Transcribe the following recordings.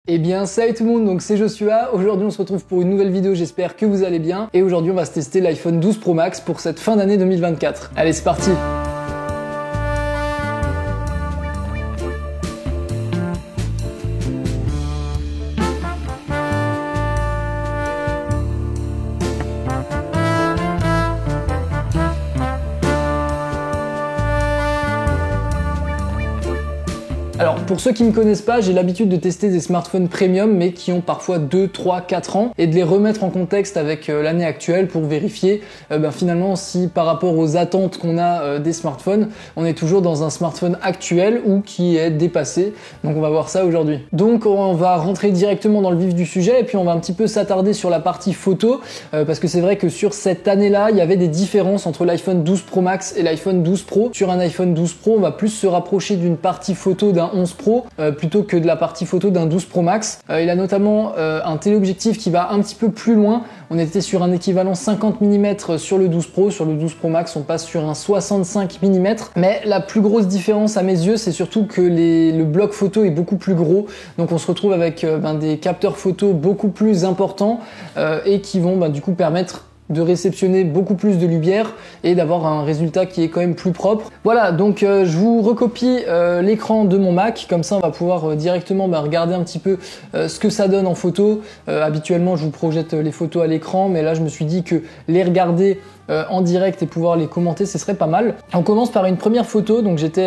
Eh bien salut tout le monde, donc c'est Joshua, aujourd'hui on se retrouve pour une nouvelle vidéo, j'espère que vous allez bien, et aujourd'hui on va se tester l'iPhone 12 Pro Max pour cette fin d'année 2024. Allez c'est parti! Alors pour ceux qui ne me connaissent pas, j'ai l'habitude de tester des smartphones premium mais qui ont parfois 2, 3, 4 ans et de les remettre en contexte avec l'année actuelle pour vérifier finalement si par rapport aux attentes qu'on a des smartphones, on est toujours dans un smartphone actuel ou qui est dépassé. Donc on va voir ça aujourd'hui. Donc on va rentrer directement dans le vif du sujet et puis on va un petit peu s'attarder sur la partie photo parce que c'est vrai que sur cette année-là, il y avait des différences entre l'iPhone 12 Pro Max et l'iPhone 12 Pro. Sur un iPhone 12 Pro, on va plus se rapprocher d'une partie photo d'un 11 Pro plutôt que de la partie photo d'un 12 Pro Max. Il a notamment un téléobjectif qui va un petit peu plus loin. On était sur un équivalent 50 mm sur le 12 Pro. Sur le 12 Pro Max, on passe sur un 65 mm. Mais la plus grosse différence à mes yeux, c'est surtout que le bloc photo est beaucoup plus gros. Donc on se retrouve avec des capteurs photo beaucoup plus importants et qui vont du coup permettre de réceptionner beaucoup plus de lumière et d'avoir un résultat qui est quand même plus propre. Voilà, donc je vous recopie l'écran de mon Mac, comme ça on va pouvoir directement regarder un petit peu ce que ça donne en photo. Habituellement je vous projette les photos à l'écran, mais là je me suis dit que les regarder en direct et pouvoir les commenter, ce serait pas mal. On commence par une première photo, donc j'étais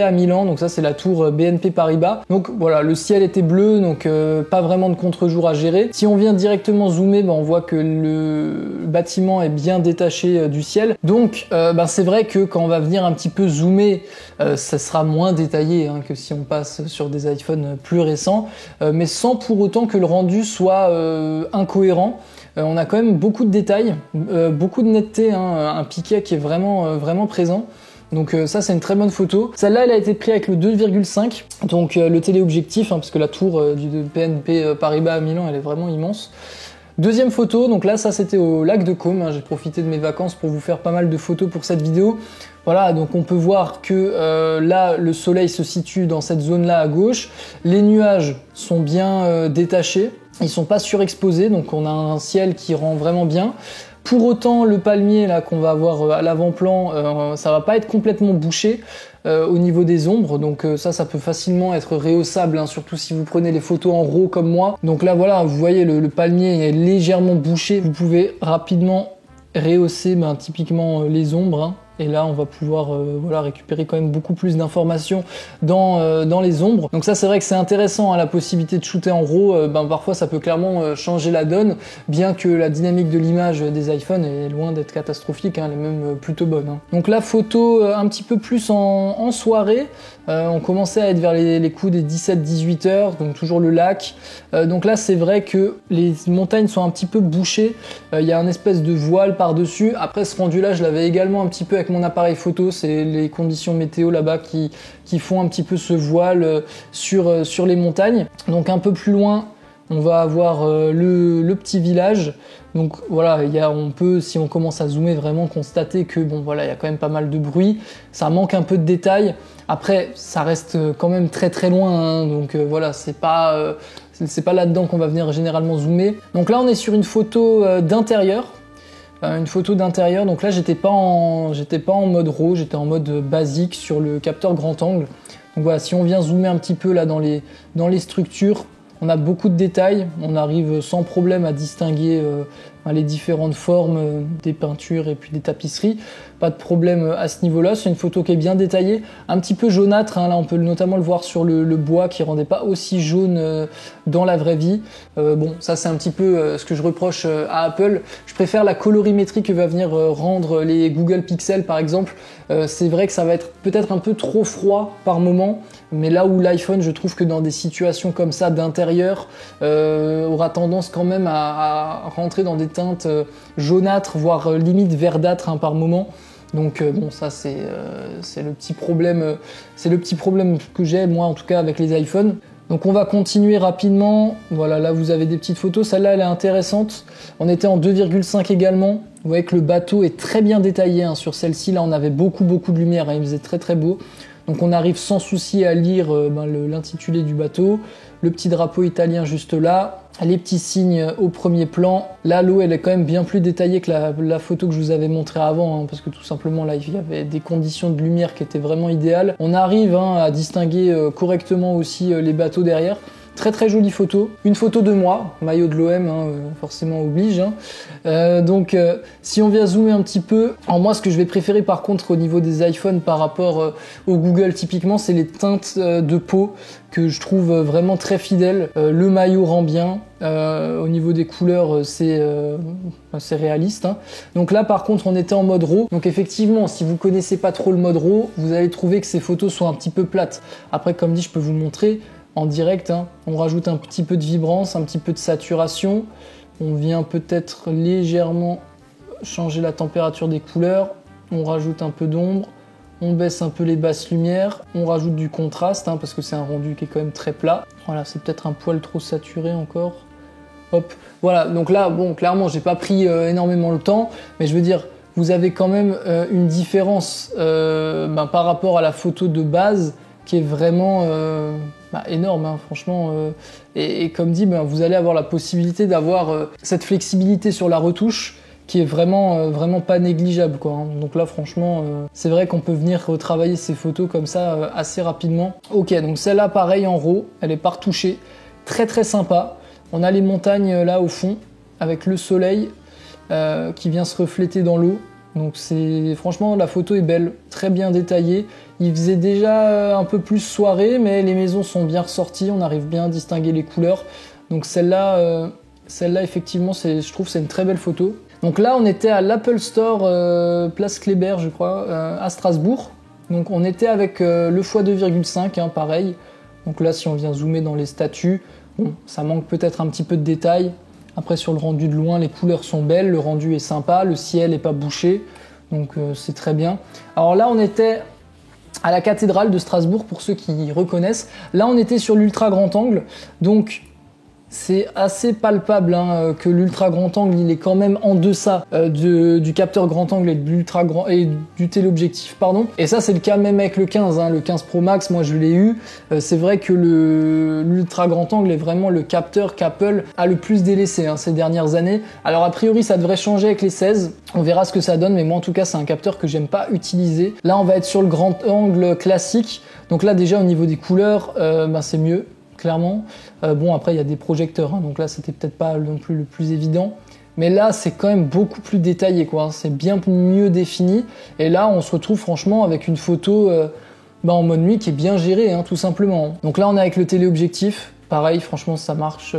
à Milan, donc ça c'est la tour BNP Paribas. Donc voilà, le ciel était bleu, donc pas vraiment de contre-jour à gérer. Si on vient directement zoomer, on voit que le bâtiment est bien détaché du ciel. Donc c'est vrai que quand on va venir un petit peu zoomer, ça sera moins détaillé que si on passe sur des iPhones plus récents, mais sans pour autant que le rendu soit incohérent. On a quand même beaucoup de détails, beaucoup de netteté, un piquet qui est vraiment présent. Donc ça c'est une très bonne photo. Celle-là elle a été prise avec le 2,5, donc le téléobjectif, parce que la tour du BNP Paribas à Milan elle est vraiment immense. Deuxième photo, donc là ça c'était au lac de Caume, j'ai profité de mes vacances pour vous faire pas mal de photos pour cette vidéo. Voilà, donc on peut voir que là le soleil se situe dans cette zone là à gauche, les nuages sont bien détachés, ils sont pas surexposés, donc on a un ciel qui rend vraiment bien. Pour autant, le palmier là qu'on va avoir à l'avant-plan, ça va pas être complètement bouché au niveau des ombres, donc ça peut facilement être rehaussable, surtout si vous prenez les photos en RAW comme moi. Donc là voilà, vous voyez le palmier est légèrement bouché, vous pouvez rapidement rehausser typiquement les ombres. Et là, on va pouvoir récupérer quand même beaucoup plus d'informations dans les ombres. Donc ça, c'est vrai que c'est intéressant, la possibilité de shooter en RAW. Parfois, ça peut clairement changer la donne, bien que la dynamique de l'image des iPhones est loin d'être catastrophique, elle est même plutôt bonne. Donc la photo un petit peu plus en soirée. On commençait à être vers les coups des 17-18 heures, donc toujours le lac. Donc là, c'est vrai que les montagnes sont un petit peu bouchées. Il y a une espèce de voile par-dessus. Après, ce rendu-là, je l'avais également un petit peu avec mon appareil photo. C'est les conditions météo là-bas qui font un petit peu ce voile sur les montagnes. Donc un peu plus loin, on va avoir le petit village. Donc voilà, on peut, si on commence à zoomer, vraiment constater que il y a quand même pas mal de bruit. Ça manque un peu de détails. Après, ça reste quand même très très loin, donc voilà, c'est pas là-dedans qu'on va venir généralement zoomer. Donc là, on est sur une photo d'intérieur. Donc là, j'étais pas en mode RAW, j'étais en mode basique sur le capteur grand angle. Donc voilà, si on vient zoomer un petit peu là dans les structures, on a beaucoup de détails, on arrive sans problème à distinguer les différentes formes des peintures et puis des tapisseries. Pas de problème à ce niveau-là, c'est une photo qui est bien détaillée, un petit peu jaunâtre, là on peut notamment le voir sur le bois qui rendait pas aussi jaune dans la vraie vie. Ça c'est un petit peu ce que je reproche à Apple. Je préfère la colorimétrie que va venir rendre les Google Pixel par exemple. C'est vrai que ça va être peut-être un peu trop froid par moment, mais là où l'iPhone, je trouve que dans des situations comme ça d'intérieur, aura tendance quand même à rentrer dans des teintes jaunâtres, voire limite verdâtres par moment. Donc ça c'est le petit problème, que j'ai moi en tout cas avec les iPhones. Donc on va continuer rapidement. Voilà, là vous avez des petites photos. Celle-là elle est intéressante. On était en 2,5 également. Vous voyez que le bateau est très bien détaillé sur celle-ci. Là on avait beaucoup de lumière, il faisait très très beau. Donc on arrive sans souci à lire l'intitulé du bateau. le petit drapeau italien juste là, les petits signes au premier plan. Là, l'eau, elle est quand même bien plus détaillée que la photo que je vous avais montrée avant, hein, parce que tout simplement, là, il y avait des conditions de lumière qui étaient vraiment idéales. On arrive à distinguer correctement aussi les bateaux derrière. Très très jolie photo, une photo de moi, maillot de l'OM, hein, forcément oblige. Hein. Donc si on vient zoomer un petit peu, alors moi ce que je vais préférer par contre au niveau des iPhones par rapport au Google typiquement, c'est les teintes de peau que je trouve vraiment très fidèles. Le maillot rend bien, au niveau des couleurs c'est réaliste. Hein. Donc là par contre on était en mode RAW, donc effectivement si vous connaissez pas trop le mode RAW, vous allez trouver que ces photos sont un petit peu plates. Après comme dit je peux vous montrer, en direct, hein, on rajoute un petit peu de vibrance, un petit peu de saturation. On vient peut-être légèrement changer la température des couleurs. On rajoute un peu d'ombre. On baisse un peu les basses lumières. On rajoute du contraste, hein, parce que c'est un rendu qui est quand même très plat. Voilà, c'est peut-être un poil trop saturé encore. Hop, voilà. Donc là, bon, clairement, j'ai pas pris énormément le temps, mais je veux dire, vous avez quand même une différence par rapport à la photo de base qui est vraiment énorme, hein, franchement. Et comme dit, vous allez avoir la possibilité d'avoir cette flexibilité sur la retouche qui est vraiment pas négligeable, quoi, hein. Donc là, franchement, c'est vrai qu'on peut venir retravailler ces photos comme ça assez rapidement. Ok, donc celle-là, pareil, en RAW, elle est pas retouchée. Très très sympa. On a les montagnes là au fond, avec le soleil qui vient se refléter dans l'eau. Donc franchement la photo est belle, très bien détaillée. Il faisait déjà un peu plus soirée, mais les maisons sont bien ressorties, on arrive bien à distinguer les couleurs. Donc celle-là effectivement, je trouve c'est une très belle photo. Donc là on était à l'Apple Store, place Kléber je crois, à Strasbourg. Donc on était avec le x2,5, hein, pareil. Donc là si on vient zoomer dans les statuts, bon, ça manque peut-être un petit peu de détails. Après sur le rendu de loin, les couleurs sont belles, le rendu est sympa, le ciel n'est pas bouché, donc c'est très bien. Alors là on était à la cathédrale de Strasbourg pour ceux qui reconnaissent. Là on était sur l'ultra grand angle, donc c'est assez palpable hein, que l'ultra grand angle il est quand même en deçà du capteur grand angle et du téléobjectif pardon. Et ça c'est le cas même avec le 15, hein, le 15 Pro Max, moi je l'ai eu. C'est vrai que l'ultra grand angle est vraiment le capteur qu'Apple a le plus délaissé hein, ces dernières années. Alors a priori ça devrait changer avec les 16, on verra ce que ça donne, mais moi en tout cas c'est un capteur que j'aime pas utiliser. Là on va être sur le grand angle classique, donc là déjà au niveau des couleurs c'est mieux. Clairement. Bon après il y a des projecteurs, hein, donc là c'était peut-être pas non plus le plus évident. Mais là c'est quand même beaucoup plus détaillé, quoi. C'est bien mieux défini. Et là on se retrouve franchement avec une photo en mode nuit qui est bien gérée, hein, tout simplement. Donc là on est avec le téléobjectif. Pareil, franchement ça marche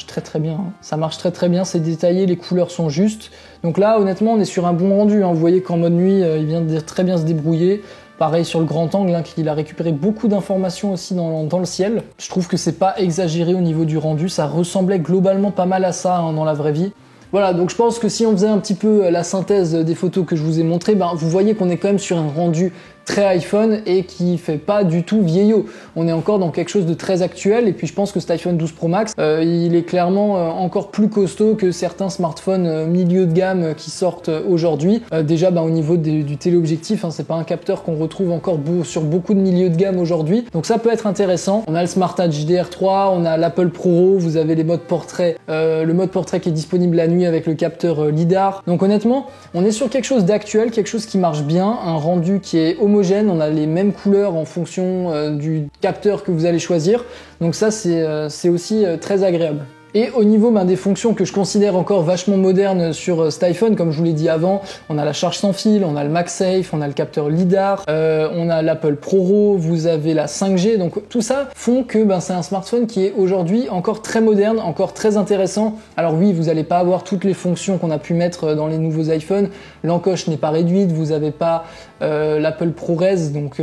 très très bien. Hein. Ça marche très très bien, c'est détaillé, les couleurs sont justes. Donc là honnêtement on est sur un bon rendu. Hein. Vous voyez qu'en mode nuit il vient de très bien se débrouiller. Pareil sur le grand angle, hein, il a récupéré beaucoup d'informations aussi dans le ciel. Je trouve que c'est pas exagéré au niveau du rendu, ça ressemblait globalement pas mal à ça hein, dans la vraie vie. Voilà, donc je pense que si on faisait un petit peu la synthèse des photos que je vous ai montrées, vous voyez qu'on est quand même sur un rendu très iPhone et qui fait pas du tout vieillot. On est encore dans quelque chose de très actuel et puis je pense que cet iPhone 12 Pro Max, il est clairement encore plus costaud que certains smartphones milieu de gamme qui sortent aujourd'hui. Déjà au niveau du téléobjectif, hein, c'est pas un capteur qu'on retrouve encore sur beaucoup de milieux de gamme aujourd'hui, donc ça peut être intéressant. On a le Smart HDR3, on a l'Apple ProRAW, vous avez les modes portrait, le mode portrait qui est disponible la nuit avec le capteur LiDAR. Donc honnêtement, on est sur quelque chose d'actuel, quelque chose qui marche bien, un rendu qui est homogène, on a les mêmes couleurs en fonction du capteur que vous allez choisir. Donc ça c'est aussi très agréable. Et au niveau des fonctions que je considère encore vachement modernes sur cet iPhone, comme je vous l'ai dit avant, on a la charge sans fil, on a le MagSafe, on a le capteur LiDAR, on a l'Apple ProRAW, vous avez la 5G, donc tout ça font que c'est un smartphone qui est aujourd'hui encore très moderne, encore très intéressant. Alors oui, vous n'allez pas avoir toutes les fonctions qu'on a pu mettre dans les nouveaux iPhones, l'encoche n'est pas réduite, vous n'avez pas l'Apple ProRes, donc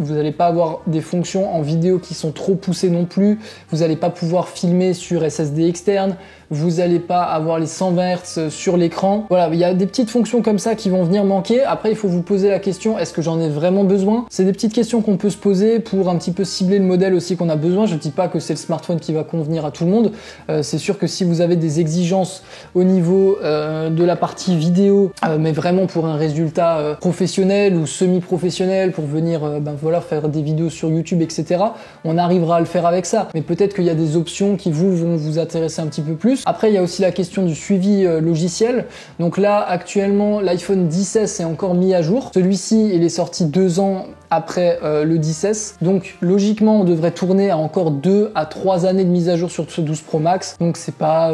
vous n'allez pas avoir des fonctions en vidéo qui sont trop poussées non plus. Vous n'allez pas pouvoir filmer sur SSD externe. Vous n'allez pas avoir les 120 Hz sur l'écran. Voilà, il y a des petites fonctions comme ça qui vont venir manquer. Après, il faut vous poser la question, est-ce que j'en ai vraiment besoin? C'est des petites questions qu'on peut se poser pour un petit peu cibler le modèle aussi qu'on a besoin. Je ne dis pas que c'est le smartphone qui va convenir à tout le monde. C'est sûr que si vous avez des exigences au niveau de la partie vidéo, mais vraiment pour un résultat professionnel ou semi-professionnel, pour venir voilà, faire des vidéos sur YouTube, etc. On arrivera à le faire avec ça. Mais peut-être qu'il y a des options qui vont vous intéresser un petit peu plus. Après, il y a aussi la question du suivi logiciel. Donc là, actuellement, l'iPhone 10S est encore mis à jour. Celui-ci, il est sorti 2 ans après le 10S. Donc logiquement, on devrait tourner à encore 2 à 3 années de mise à jour sur ce 12 Pro Max. Donc c'est pas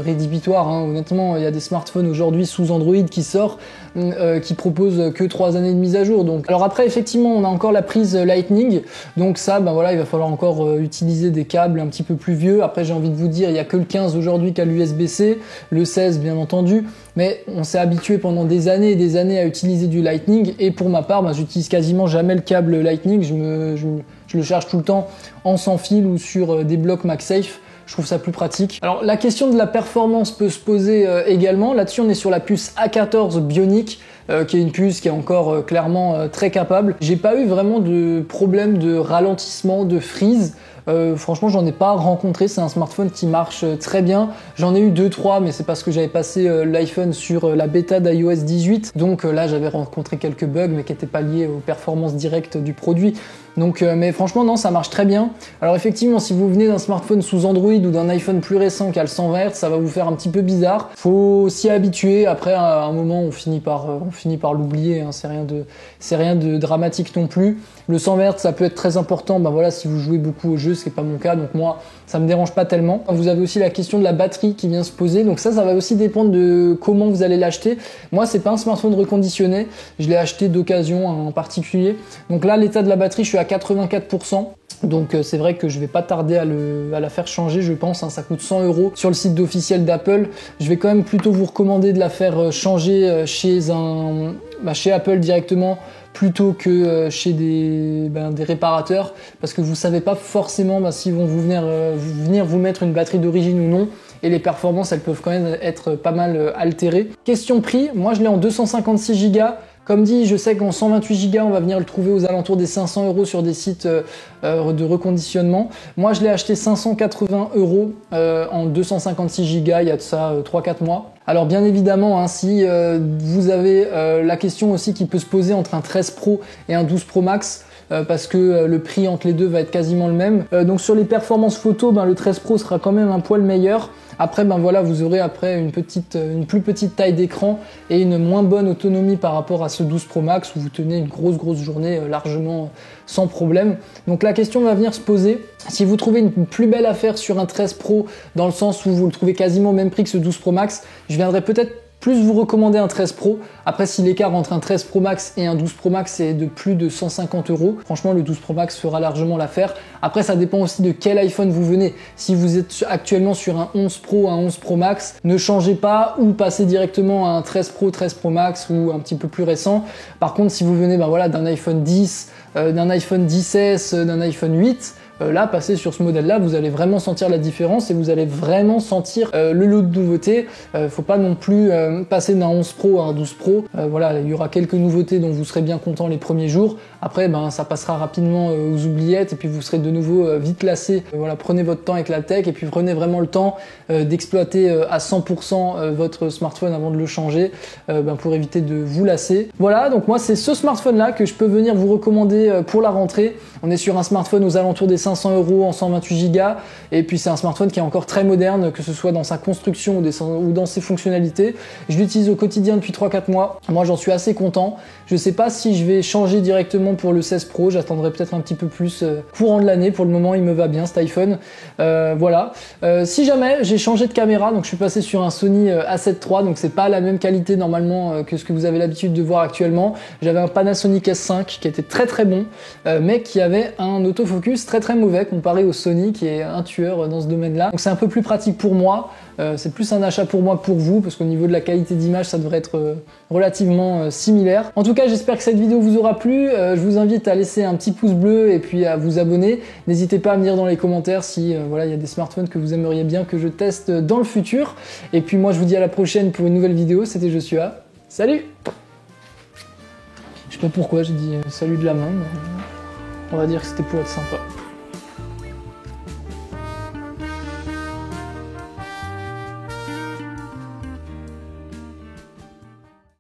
rédhibitoire, hein. Honnêtement, il y a des smartphones aujourd'hui sous Android qui sortent, qui proposent que 3 années de mise à jour. Donc, alors après, effectivement, on a encore la prise Lightning. Donc ça, ben voilà, il va falloir encore utiliser des câbles un petit peu plus vieux. Après, j'ai envie de vous dire, il n'y a que le 15 aujourd'hui qui a l'USB-C, le 16 bien entendu. Mais on s'est habitué pendant des années et des années à utiliser du Lightning. Et pour ma part, ben, j'utilise quasiment jamais le câble Lightning. Je le charge tout le temps en sans fil ou sur des blocs MagSafe. Je trouve ça plus pratique. Alors la question de la performance peut se poser également. Là-dessus, on est sur la puce A14 Bionic, qui est une puce qui est encore clairement très capable. J'ai pas eu vraiment de problème de ralentissement, de freeze. Franchement, j'en ai pas rencontré. C'est un smartphone qui marche très bien. J'en ai eu 2-3, mais c'est parce que j'avais passé l'iPhone sur la bêta d'iOS 18. Donc là, j'avais rencontré quelques bugs, mais qui n'étaient pas liés aux performances directes du produit. Donc, mais franchement, non, ça marche très bien. Alors effectivement, si vous venez d'un smartphone sous Android ou d'un iPhone plus récent qui a le 120 Hz, ça va vous faire un petit peu bizarre. Faut s'y habituer. Après, à un moment, on finit par l'oublier. Hein. C'est rien de dramatique non plus. Le 120 Hz, ça peut être très important. Ben voilà, si vous jouez beaucoup au jeu, ce qui n'est pas mon cas. Donc moi, ça me dérange pas tellement. Vous avez aussi la question de la batterie qui vient se poser. Donc ça va aussi dépendre de comment vous allez l'acheter. Moi, c'est pas un smartphone reconditionné. Je l'ai acheté d'occasion en particulier. Donc là, l'état de la batterie, je suis à 84%. Donc c'est vrai que je vais pas tarder à la faire changer, je pense, hein. Ça coûte 100 € sur le site officiel d'Apple. Je vais quand même plutôt vous recommander de la faire changer chez Apple directement, plutôt que chez des réparateurs, parce que vous savez pas forcément s'ils vont venir vous mettre une batterie d'origine ou non. Et les performances, elles peuvent quand même être pas mal altérées. Question prix, moi je l'ai en 256 Go. Comme dit, je sais qu'en 128 Go, on va venir le trouver aux alentours des 500 € sur des sites de reconditionnement. Moi, je l'ai acheté 580 € en 256 Go, il y a de ça 3-4 mois. Alors bien évidemment, hein, si vous avez la question aussi qui peut se poser entre un 13 Pro et un 12 Pro Max, parce que le prix entre les deux va être quasiment le même. Donc sur les performances photo, le 13 Pro sera quand même un poil meilleur. Après, voilà, vous aurez après une plus petite taille d'écran et une moins bonne autonomie par rapport à ce 12 Pro Max où vous tenez une grosse journée largement sans problème. Donc la question va venir se poser. Si vous trouvez une plus belle affaire sur un 13 Pro, dans le sens où vous le trouvez quasiment au même prix que ce 12 Pro Max, je viendrai peut-être plus vous recommander un 13 Pro. Après, si l'écart entre un 13 Pro Max et un 12 Pro Max est de plus de 150 €, franchement, le 12 Pro Max fera largement l'affaire. Après, ça dépend aussi de quel iPhone vous venez. Si vous êtes actuellement sur un 11 Pro, un 11 Pro Max, ne changez pas ou passez directement à un 13 Pro, 13 Pro Max ou un petit peu plus récent. Par contre, si vous venez d'un iPhone 10, d'un iPhone 10S, d'un iPhone 8, là, passer sur ce modèle-là, vous allez vraiment sentir la différence et vous allez vraiment sentir le lot de nouveautés. Faut pas non plus passer d'un 11 Pro à un 12 Pro. Voilà, il y aura quelques nouveautés dont vous serez bien content les premiers jours. Après, ça passera rapidement aux oubliettes et puis vous serez de nouveau vite lassé. Voilà, prenez votre temps avec la tech et puis prenez vraiment le temps d'exploiter à 100% votre smartphone avant de le changer pour éviter de vous lasser. Voilà, donc moi, c'est ce smartphone-là que je peux venir vous recommander pour la rentrée. On est sur un smartphone aux alentours des 500 € en 128 Go et puis c'est un smartphone qui est encore très moderne, que ce soit dans sa construction ou dans ses fonctionnalités. Je l'utilise au quotidien depuis 3-4 mois. Moi, j'en suis assez content. Je sais pas si je vais changer directement pour le 16 Pro. J'attendrai peut-être un petit peu plus courant de l'année. Pour le moment, il me va bien cet iPhone. Voilà. Si jamais j'ai changé de caméra, donc je suis passé sur un Sony A7 III, donc c'est pas la même qualité normalement que ce que vous avez l'habitude de voir actuellement. J'avais un Panasonic S5 qui était très bon, mais qui avait un autofocus très mauvais comparé au Sony qui est un tueur dans ce domaine-là. Donc c'est un peu plus pratique pour moi. C'est plus un achat pour moi, pour vous, parce qu'au niveau de la qualité d'image, ça devrait être relativement similaire. En tout cas, j'espère que cette vidéo vous aura plu. Je vous invite à laisser un petit pouce bleu et puis à vous abonner. N'hésitez pas à me dire dans les commentaires si voilà, il y a des smartphones que vous aimeriez bien que je teste dans le futur. Et puis moi, je vous dis à la prochaine pour une nouvelle vidéo. C'était Joshua. Salut! Je sais pas pourquoi j'ai dit salut de la main, mais on va dire que c'était pour être sympa.